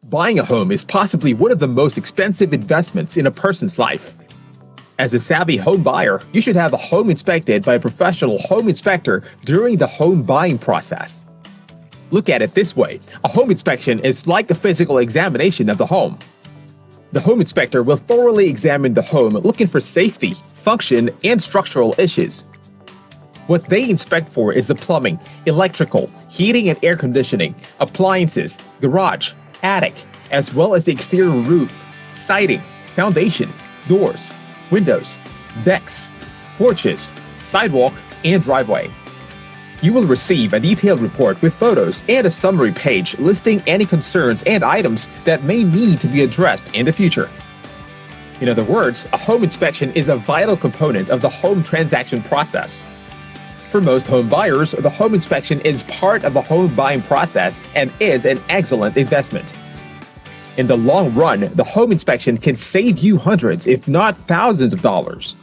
Buying a home is possibly one of the most expensive investments in a person's life. As a savvy home buyer, you should have a home inspected by a professional home inspector during the home buying process. Look at it this way: a home inspection is like a physical examination of the home. The home inspector will thoroughly examine the home looking for safety, function, and structural issues. What they inspect for is the plumbing, electrical, heating and air conditioning, appliances, garage, attic, as well as the exterior roof, siding, foundation, doors, windows, decks, porches, sidewalk, and driveway. You will receive a detailed report with photos and a summary page listing any concerns and items that may need to be addressed in the future. In other words, a home inspection is a vital component of the home transaction process. For most home buyers, the home inspection is part of the home buying process and is an excellent investment. In the long run, the home inspection can save you hundreds, if not thousands of dollars.